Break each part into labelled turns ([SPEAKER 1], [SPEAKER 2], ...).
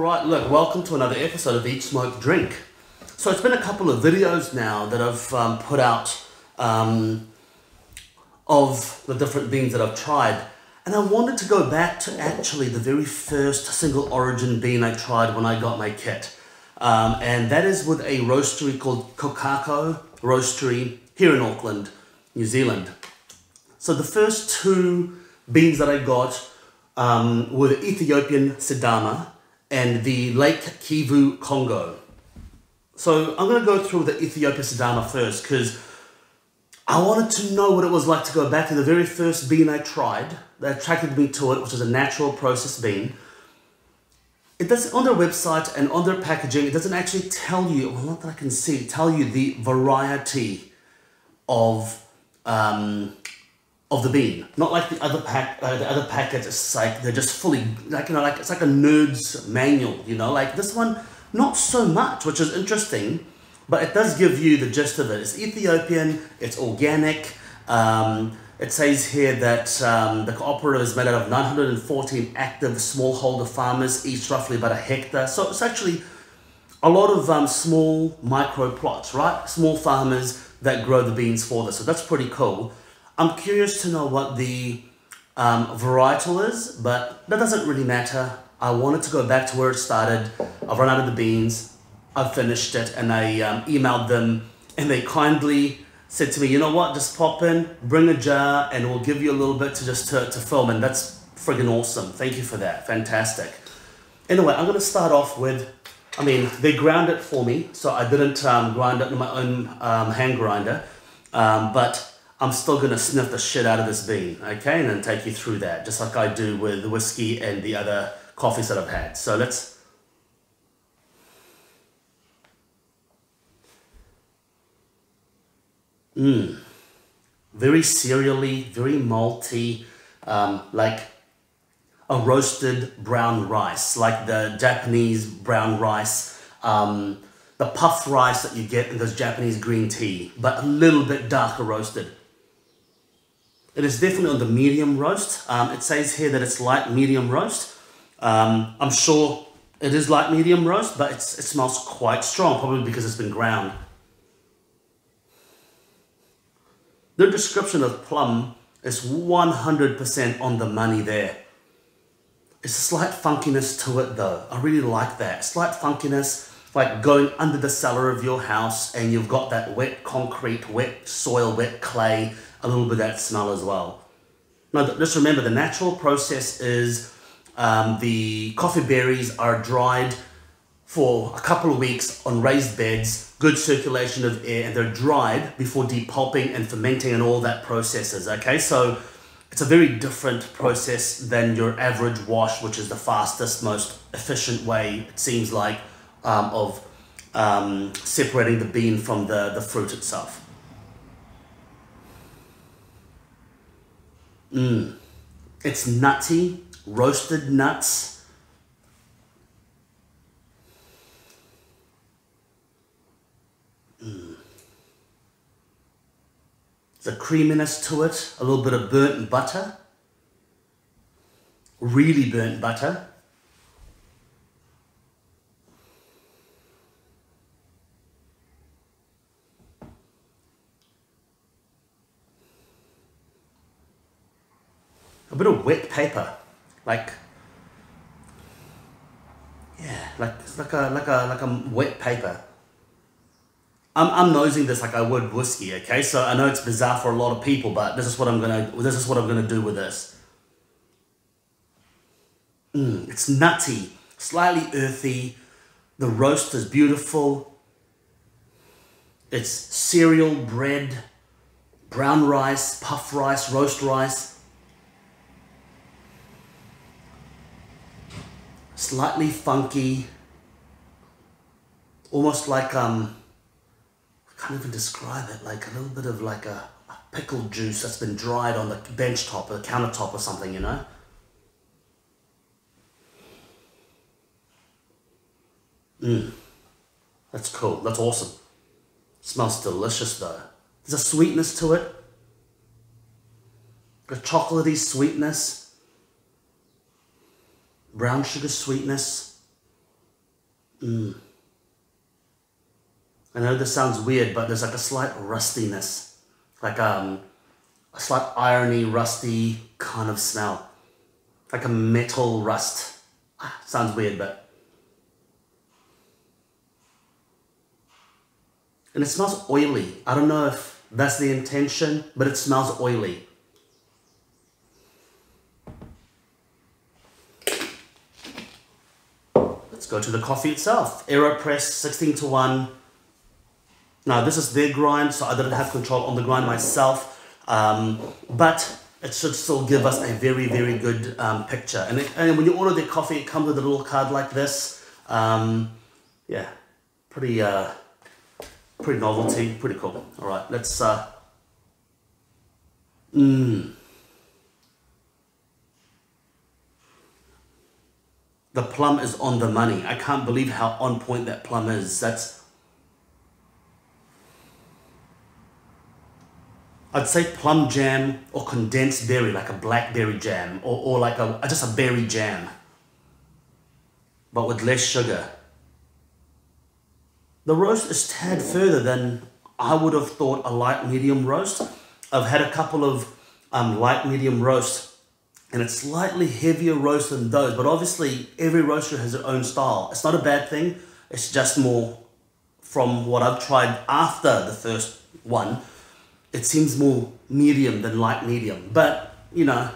[SPEAKER 1] Alright, look, welcome to another episode of Eat, Smoke, Drink. So it's been a couple of videos now that I've put out of the different beans that I've tried. And I wanted to go back to actually the very first single origin bean I tried when I got my kit. And that is with a roastery called Kokako Roastery here in Auckland, New Zealand. So the first two beans that I got were the Ethiopian Sidama and the Lake Kivu Congo. So I'm going to go through the Ethiopian Sidama first because I wanted to know what it was like to go back to the very first bean I tried that attracted me to it, which is a natural processed bean. It does, on their website and on their packaging, it doesn't actually tell you, well, not that I can see, tell you the variety of the bean. Not like the other packets, it's like they're just fully, like, you know, like it's like a nerd's manual, you know, like this one, not so much, which is interesting, but it does give you the gist of it. It's Ethiopian, it's organic. It says here that the cooperative is made out of 914 active smallholder farmers, each roughly about a hectare. So it's actually a lot of small micro plots, right? Small farmers that grow the beans for this. So that's pretty cool. I'm curious to know what the varietal is, but that doesn't really matter. I wanted to go back to where it started. I've run out of the beans. I've finished it, and I emailed them, and they kindly said to me, you know what, just pop in, bring a jar, and we'll give you a little bit to film, and that's friggin' awesome. Thank you for that. Fantastic. Anyway, I'm going to start off with, I mean, they ground it for me, so I didn't grind it in my own hand grinder, but I'm still going to sniff the shit out of this bean, okay, and then take you through that, just like I do with the whiskey and the other coffees that I've had. So let's... Very cereally, very malty, like a roasted brown rice, like the Japanese brown rice, the puffed rice that you get in those Japanese green tea, but a little bit darker roasted. It is definitely on the medium roast. It says here that it's light medium roast. I'm sure it is light medium roast, but it smells quite strong, probably because it's been ground. Their description of plum is 100% on the money there. It's a slight funkiness to it though. I really like that. Slight funkiness, like going under the cellar of your house and you've got that wet concrete, wet soil, wet clay, a little bit of that smell as well. Now just remember, the natural process is the coffee berries are dried for a couple of weeks on raised beds, good circulation of air, and they're dried before depulping and fermenting and all that processes, okay? So it's a very different process than your average wash, which is the fastest, most efficient way, it seems like, of separating the bean from the fruit itself. It's nutty, roasted nuts. There's a creaminess to it, a little bit of burnt butter, really burnt butter. A bit of wet paper, like, yeah, like a wet paper. I'm nosing this like I would whiskey, okay? So I know it's bizarre for a lot of people, but this is what I'm gonna do with this. It's nutty, slightly earthy. The roast is beautiful. It's cereal, bread, brown rice, puff rice, roast rice. Slightly funky, almost like I can't even describe it, like a little bit of like a pickle juice that's been dried on the bench top or the countertop or something, you know? That's cool, that's awesome. Smells delicious though. There's a sweetness to it. A chocolatey sweetness. Brown sugar sweetness. I know this sounds weird, but there's like a slight rustiness, like a slight irony, rusty kind of smell, like a metal rust. Sounds weird, but. And it smells oily. I don't know if that's the intention, but it smells oily. Let's go to the coffee itself. AeroPress 16:1. Now this is their grind, so I didn't have control on the grind myself, but it should still give us a very, very good picture. And when you order their coffee, it comes with a little card like this. Yeah, pretty novelty, pretty cool. All right, let's. The plum is on the money. I can't believe how on point that plum is. I'd say plum jam or condensed berry, like a blackberry jam, or like just a berry jam, but with less sugar. The roast is tad further than I would have thought a light medium roast. I've had a couple of light medium roasts, and it's slightly heavier roast than those, but obviously every roaster has their own style. It's not a bad thing, it's just more from what I've tried after the first one. It seems more medium than light medium, but you know,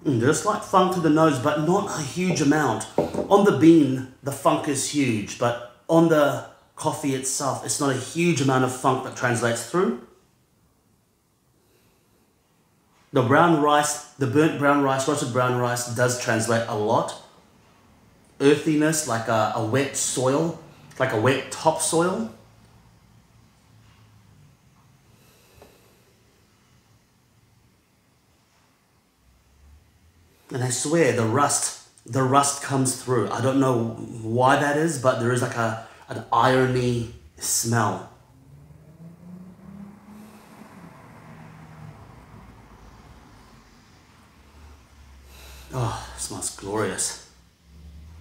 [SPEAKER 1] there's a slight funk to the nose, but not a huge amount. On the bean, the funk is huge, but on the coffee itself, it's not a huge amount of funk that translates through. The brown rice, the burnt brown rice, roasted brown rice does translate a lot. Earthiness, like a wet soil, like a wet topsoil. And I swear the rust comes through. I don't know why that is, but there is like an irony smell. Oh, it smells glorious.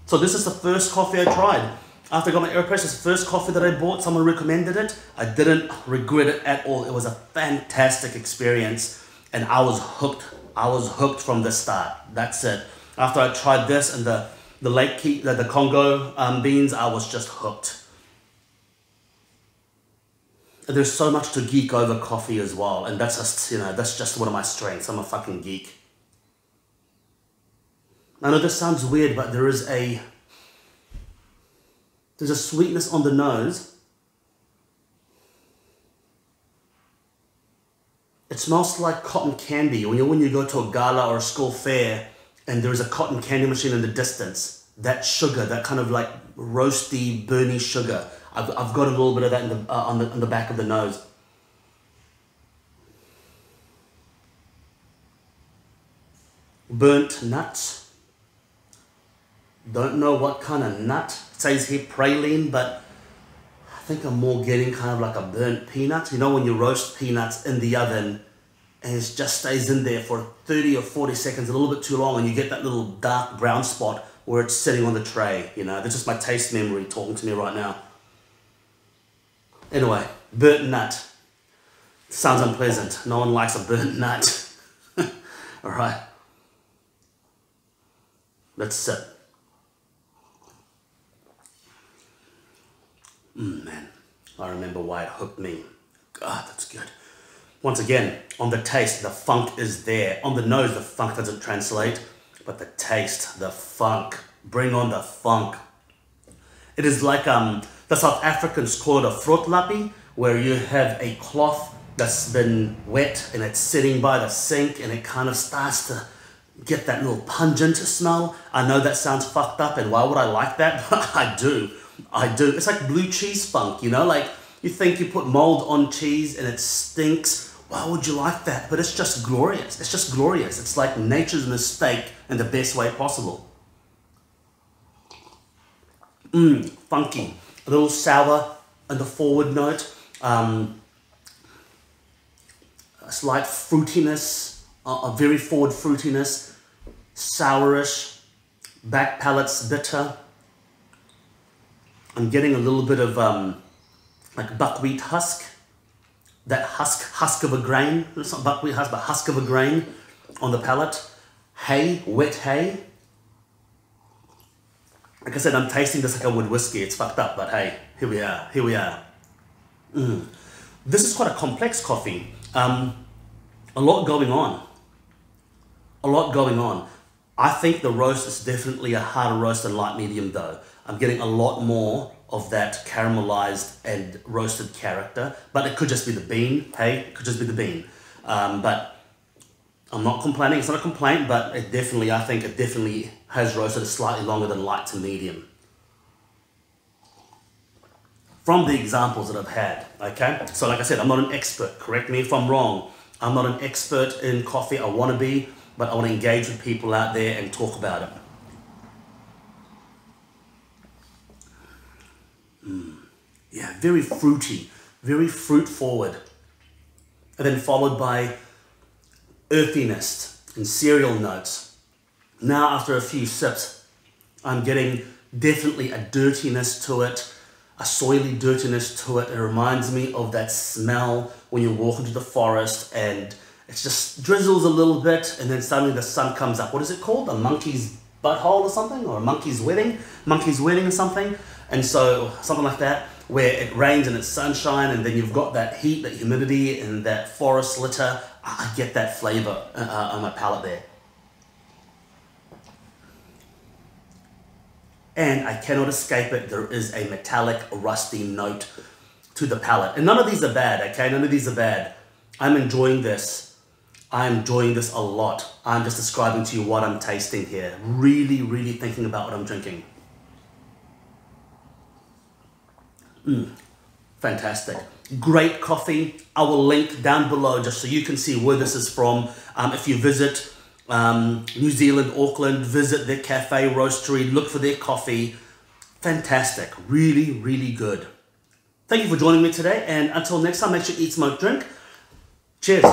[SPEAKER 1] So this is the first coffee I tried. After I got my AeroPress, it's the first coffee that I bought. Someone recommended it. I didn't regret it at all. It was a fantastic experience, and I was hooked. I was hooked from the start. That's it. After I tried this and the Congo beans, I was just hooked. And there's so much to geek over coffee as well, and that's just, you know, that's just one of my strengths. I'm a fucking geek. I know this sounds weird, but there's a sweetness on the nose. It smells like cotton candy. When you go to a gala or a school fair and there's a cotton candy machine in the distance, that sugar, that kind of like roasty, burny sugar, I've got a little bit of that in on the back of the nose. Burnt nuts. Don't know what kind of nut. It says here praline, but I think I'm more getting kind of like a burnt peanut. You know when you roast peanuts in the oven and it just stays in there for 30 or 40 seconds, a little bit too long, and you get that little dark brown spot where it's sitting on the tray. You know, that's just my taste memory talking to me right now. Anyway, burnt nut. Sounds unpleasant. No one likes a burnt nut. All right. Let's sip. Man, I remember why it hooked me. God, that's good. Once again, on the taste, the funk is there. On the nose, the funk doesn't translate, but the taste, the funk, bring on the funk. It is like the South Africans call it a vrotlappie, where you have a cloth that's been wet and it's sitting by the sink and it kind of starts to get that little pungent smell. I know that sounds fucked up, and why would I like that? But I do. It's like blue cheese funk, you know, like you think you put mold on cheese and it stinks. Why would you like that? But it's just glorious. It's just glorious. It's like nature's mistake in the best way possible. Funky. A little sour on the forward note. A slight fruitiness, a very forward fruitiness, sourish, Back palate's bitter. I'm getting a little bit of like buckwheat husk. That husk of a grain. It's not buckwheat husk, but husk of a grain on the palate. Hay, wet hay. Like I said, I'm tasting this like I would whiskey. It's fucked up, but hey, here we are. Here we are. This is quite a complex coffee. A lot going on. A lot going on. I think the roast is definitely a harder roast than light medium though. I'm getting a lot more of that caramelized and roasted character, but it could just be the bean. Hey, it could just be the bean. But I'm not complaining. It's not a complaint, but I think it definitely has roasted slightly longer than light to medium. From the examples that I've had, okay? So like I said, I'm not an expert. Correct me if I'm wrong. I'm not an expert in coffee. I want to be, but I want to engage with people out there and talk about it. Yeah, very fruity, very fruit forward. And then followed by earthiness and cereal notes. Now after a few sips, I'm getting definitely a dirtiness to it, a soily dirtiness to it. It reminds me of that smell when you walk into the forest and it just drizzles a little bit and then suddenly the sun comes up. What is it called? A monkey's butthole or something? Or a monkey's wedding? Monkey's wedding or something? And so, something like that, where it rains and it's sunshine and then you've got that heat, that humidity and that forest litter. I get that flavor on my palate there. And I cannot escape it. There is a metallic, rusty note to the palate. And none of these are bad, okay? None of these are bad. I'm enjoying this. I'm enjoying this a lot. I'm just describing to you what I'm tasting here. Really, really thinking about what I'm drinking. Fantastic. Great coffee. I will link down below just so you can see where this is from. If you visit New Zealand, Auckland, visit their cafe, roastery, look for their coffee. Fantastic. Really, really good. Thank you for joining me today. And until next time, make sure you eat, smoke, drink. Cheers.